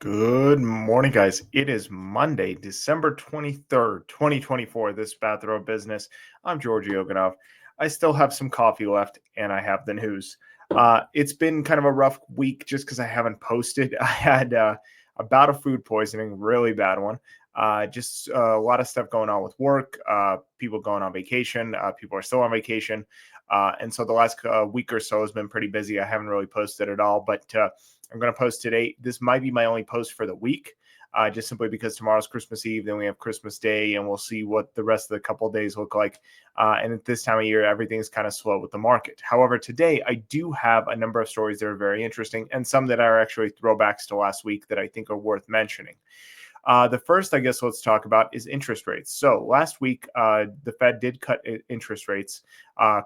Good morning, guys. It is Monday, December 23rd, 2024. This Bathrobe business. I'm Georgi Oganov. I still have some coffee left, and I have the news. It's been kind of a rough week just because I haven't posted. I had a bout of food poisoning, really bad one. Just a lot of stuff going on with work, people going on vacation, people are still on vacation. And so the last week or so has been pretty busy. I haven't really posted at all, but I'm going to post today. This might be my only post for the week, just simply because tomorrow's Christmas Eve, then we have Christmas Day, and we'll see what the rest of the couple of days look like. And at this time of year, everything's kind of slow with the market. However, today I do have a number of stories that are very interesting and some that are actually throwbacks to last week that I think are worth mentioning. The first, I guess, let's talk about is interest rates. So last week, the Fed did cut interest rates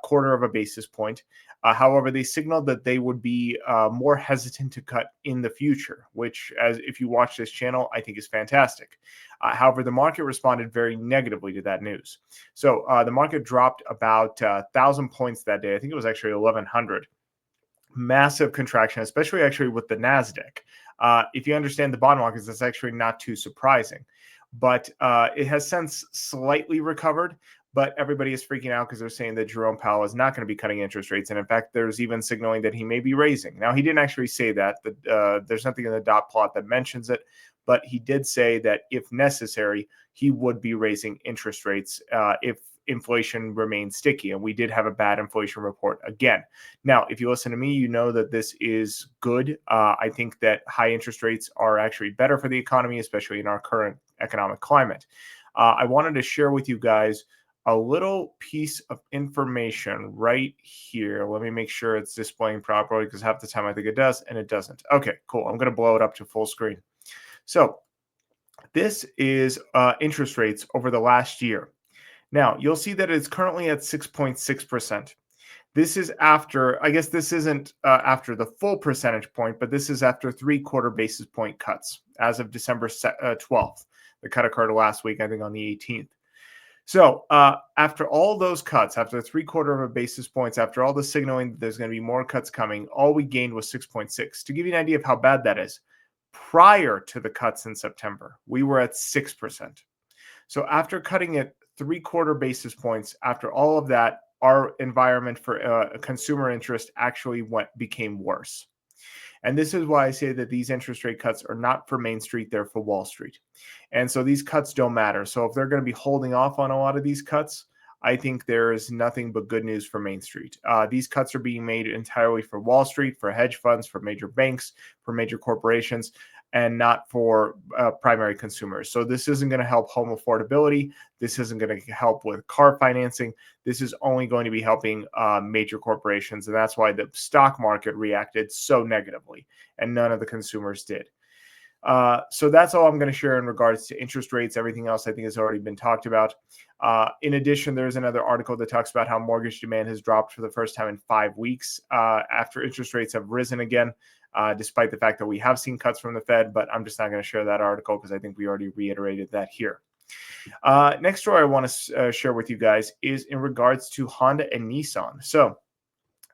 quarter of a basis point. However, they signaled that they would be more hesitant to cut in the future, which, as if you watch this channel, I think is fantastic. However, the market responded very negatively to that news. So the market dropped about 1,000 points that day. I think it was actually 1,100. Massive contraction, especially actually with the NASDAQ. If you understand the bond markets, that's actually not too surprising. But it has since slightly recovered, but everybody is freaking out because they're saying that Jerome Powell is not going to be cutting interest rates. And in fact, there's even signaling that he may be raising. Now, he didn't actually say that. There's nothing in the dot plot that mentions it, but he did say that if necessary, he would be raising interest rates if inflation remains sticky. And we did have a bad inflation report again. Now, if you listen to me, you know that this is good. I think that high interest rates are actually better for the economy, especially in our current economic climate. I wanted to share with you guys a little piece of information right here. Let me make sure it's displaying properly because half the time I think it does and it doesn't. Okay, cool. I'm going to blow it up to full screen. So this is interest rates over the last year. Now, you'll see that it's currently at 6.6%. This is after, I guess this isn't after the full percentage point, but this is after 3/4 basis point cuts as of December 12th. The cut occurred last week, I think on the 18th. So after all those cuts, after 3/4 of a basis points, after all the signaling that there's going to be more cuts coming, all we gained was 6.6. To give you an idea of how bad that is, prior to the cuts in September, we were at 6%. So after cutting it 3/4 basis points, after all of that, our environment for consumer interest actually became worse. And this is why I say that these interest rate cuts are not for Main Street, they're for Wall Street. And so these cuts don't matter. So if they're going to be holding off on a lot of these cuts, I think there is nothing but good news for Main Street. These cuts are being made entirely for Wall Street, for hedge funds, for major banks, for major corporations, and not for primary consumers. So this isn't going to help home affordability. This isn't going to help with car financing. This is only going to be helping major corporations. And that's why the stock market reacted so negatively and none of the consumers did. So that's all I'm going to share in regards to interest rates. Everything else I think has already been talked about. In addition, there's another article that talks about how mortgage demand has dropped for the first time in 5 weeks after interest rates have risen again, despite the fact that we have seen cuts from the Fed. But I'm just not going to share that article because I think we already reiterated that here. Next story I want to share with you guys is in regards to Honda and Nissan. So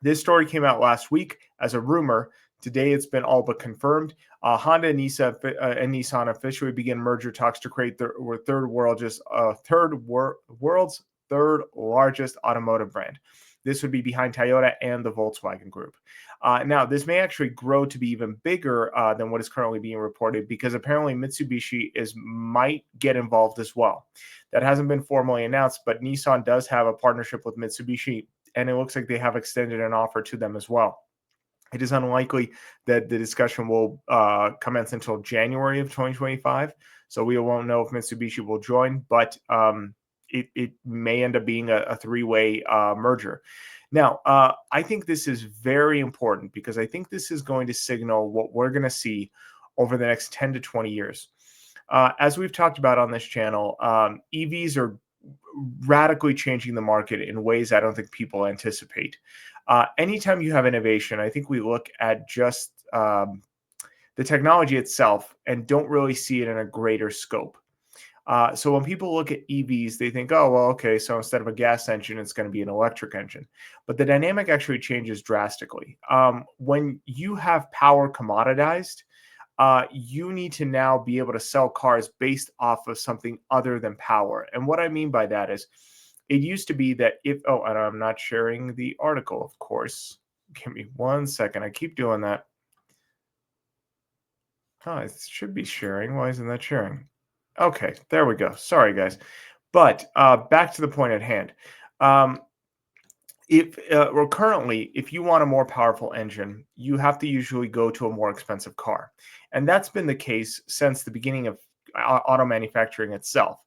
this story came out last week as a rumor. Today, it's been all but confirmed. Honda and Nissan officially begin merger talks to create the world's third largest automotive brand. This would be behind Toyota and the Volkswagen Group. Now, this may actually grow to be even bigger than what is currently being reported because apparently Mitsubishi might get involved as well. That hasn't been formally announced, but Nissan does have a partnership with Mitsubishi, and it looks like they have extended an offer to them as well. It is unlikely that the discussion will commence until January of 2025. So we won't know if Mitsubishi will join, but it may end up being a three-way merger. Now, I think this is very important because I think this is going to signal what we're going to see over the next 10 to 20 years. As we've talked about on this channel, EVs are radically changing the market in ways I don't think people anticipate. Anytime you have innovation, I think we look at just the technology itself and don't really see it in a greater scope. So when people look at EVs, they think, oh, well, okay, so instead of a gas engine, it's going to be an electric engine. But the dynamic actually changes drastically. When you have power commoditized, you need to now be able to sell cars based off of something other than power. And what I mean by that is, it used to be that if, oh, and I'm not sharing the article, of course. Give me 1 second. I keep doing that. Oh, it should be sharing. Why isn't that sharing? Okay, there we go. Sorry, guys. But back to the point at hand. Um, if or currently, if you want a more powerful engine, you have to usually go to a more expensive car, and that's been the case since the beginning of auto manufacturing itself.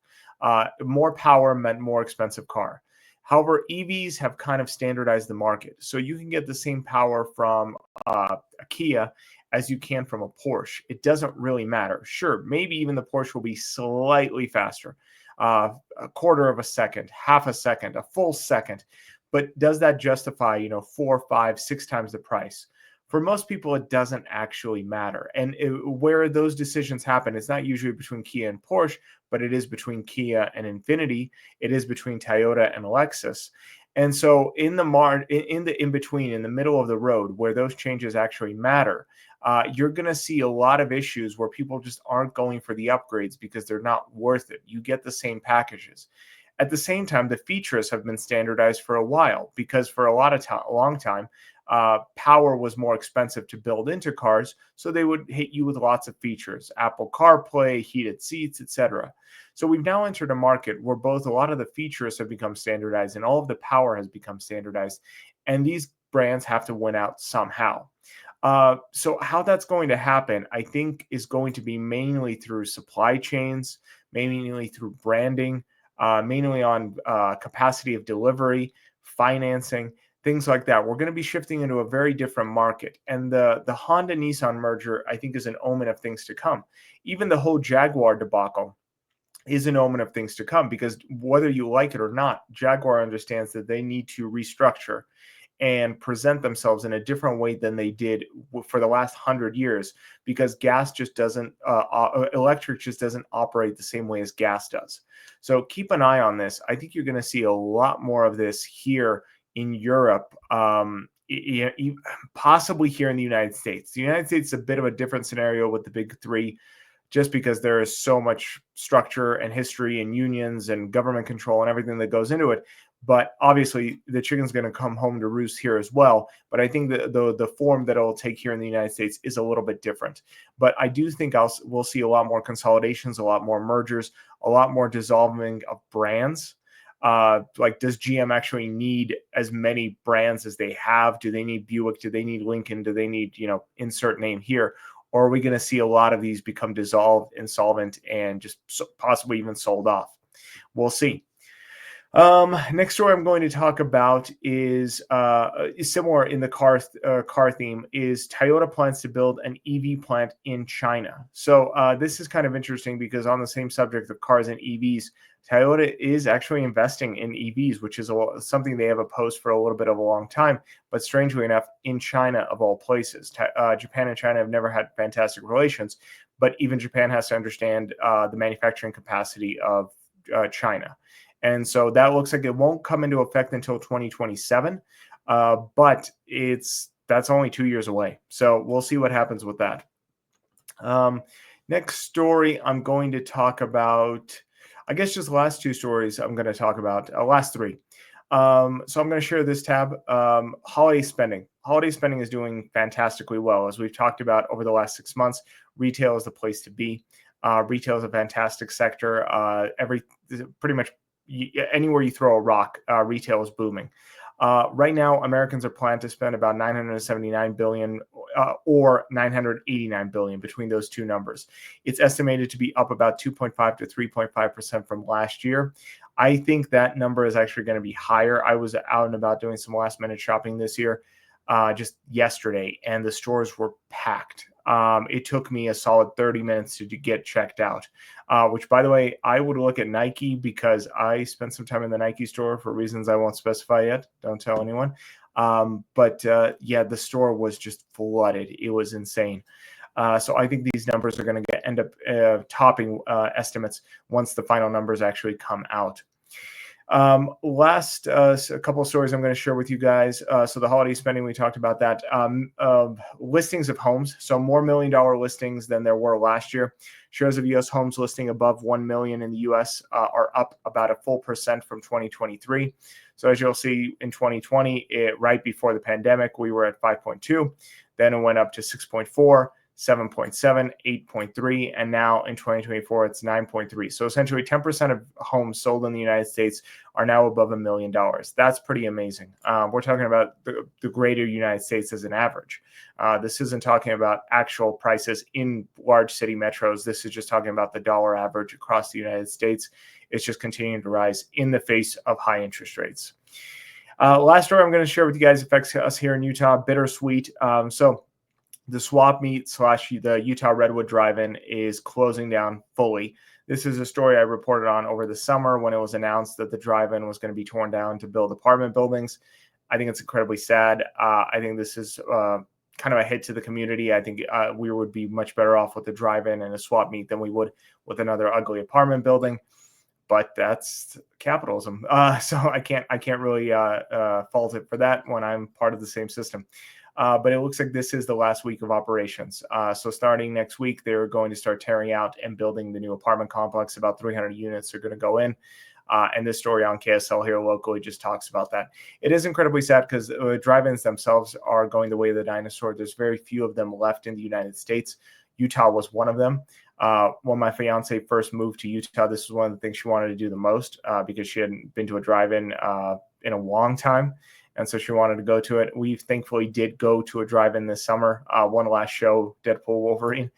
More power meant more expensive car. However, EVs have kind of standardized the market, so you can get the same power from a Kia as you can from a Porsche. It doesn't really matter. Sure, maybe even the Porsche will be slightly faster, a quarter of a second, half a second, a full second. But does that justify, 4, 5, 6 times the price? For most people, it doesn't actually matter. And where those decisions happen, it's not usually between Kia and Porsche, but it is between Kia and Infiniti. It is between Toyota and Lexus. And so in the in between, in the middle of the road, where those changes actually matter, you're going to see a lot of issues where people just aren't going for the upgrades because they're not worth it. You get the same packages. At the same time, the features have been standardized for a while because for a long time, power was more expensive to build into cars, so they would hit you with lots of features: Apple CarPlay, heated seats, etc. So we've now entered a market where both a lot of the features have become standardized and all of the power has become standardized, and these brands have to win out somehow. So how that's going to happen, I think, is going to be mainly through supply chains, mainly through branding, mainly on capacity of delivery, financing, things like that. We're going to be shifting into a very different market. And the Honda Nissan merger, I think, is an omen of things to come. Even the whole Jaguar debacle is an omen of things to come, because whether you like it or not, Jaguar understands that they need to restructure and present themselves in a different way than they did for the last 100 years, because gas just doesn't, electric just doesn't operate the same way as gas does. So keep an eye on this. I think you're going to see a lot more of this here in Europe, possibly here in the United States. The United States is a bit of a different scenario with the big three, just because there is so much structure and history and unions and government control and everything that goes into it. But obviously, the chicken's going to come home to roost here as well. But I think the form that it'll take here in the United States is a little bit different. But I do think we'll see a lot more consolidations, a lot more mergers, a lot more dissolving of brands. Like, does GM actually need as many brands as they have? Do they need Buick? Do they need Lincoln? Do they need, insert name here? Or are we going to see a lot of these become dissolved, insolvent, and just possibly even sold off? We'll see. Next story I'm going to talk about is similar in the car theme. Is Toyota plans to build an EV plant in China. So this is kind of interesting because on the same subject of cars and EVs, Toyota is actually investing in EVs, which is something they have opposed for a little bit of a long time. But strangely enough, in China, of all places, Japan and China have never had fantastic relations, but even Japan has to understand the manufacturing capacity of China. And so that looks like it won't come into effect until 2027, but that's only 2 years away. So we'll see what happens with that. Next story I'm going to talk about, I guess just the last two stories I'm going to talk about, last three. So I'm going to share this tab. Holiday spending. Holiday spending is doing fantastically well. As we've talked about over the last 6 months, retail is the place to be. Retail is a fantastic sector. Pretty much anywhere you throw a rock, retail is booming. Right now, Americans are planned to spend about $979 billion or $989 billion between those two numbers. It's estimated to be up about 2.5 to 3.5% from last year. I think that number is actually going to be higher. I was out and about doing some last minute shopping this year just yesterday, and the stores were packed. It took me a solid 30 minutes to get checked out, which, by the way, I would look at Nike because I spent some time in the Nike store for reasons I won't specify yet. Don't tell anyone. But the store was just flooded. It was insane. So I think these numbers are going to end up topping estimates once the final numbers actually come out. Last, a couple of stories I'm going to share with you guys. So the holiday spending, we talked about that. Listings of homes, so more $1 million listings than there were last year. Shares of U.S. homes listing above 1 million in the U.S. Are up about a full percent from 2023. So as you'll see in 2020, right before the pandemic, we were at 5.2. Then it went up to 6.4. 7.7, 8.3, and now in 2024, it's 9.3. So essentially 10% of homes sold in the United States are now above $1 million. That's pretty amazing. We're talking about the greater United States as an average. This isn't talking about actual prices in large city metros. This is just talking about the dollar average across the United States. It's just continuing to rise in the face of high interest rates. Last story I'm going to share with you guys affects us here in Utah. Bittersweet. The swap meet / the Utah Redwood Drive-In is closing down fully. This is a story I reported on over the summer when it was announced that the drive-in was going to be torn down to build apartment buildings. I think it's incredibly sad. I think this is kind of a hit to the community. I think we would be much better off with a drive-in and a swap meet than we would with another ugly apartment building. But that's capitalism. So I can't really fault it for that when I'm part of the same system. But it looks like this is the last week of operations. So starting next week, they're going to start tearing out and building the new apartment complex. About 300 units are going to go in. And this story on KSL here locally just talks about that. It is incredibly sad because drive-ins themselves are going the way of the dinosaur. There's very few of them left in the United States. Utah was one of them. When my fiance first moved to Utah, this was one of the things she wanted to do the most because she hadn't been to a drive-in in a long time. And so she wanted to go to it. We thankfully did go to a drive-in this summer. One last show, Deadpool Wolverine,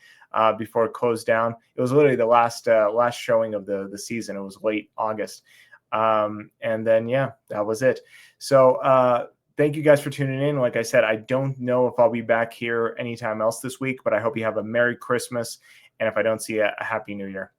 before it closed down. It was literally the last showing of the season. It was late August. And then, yeah, that was it. So thank you guys for tuning in. Like I said, I don't know if I'll be back here anytime else this week, but I hope you have a Merry Christmas. And if I don't see you, a Happy New Year.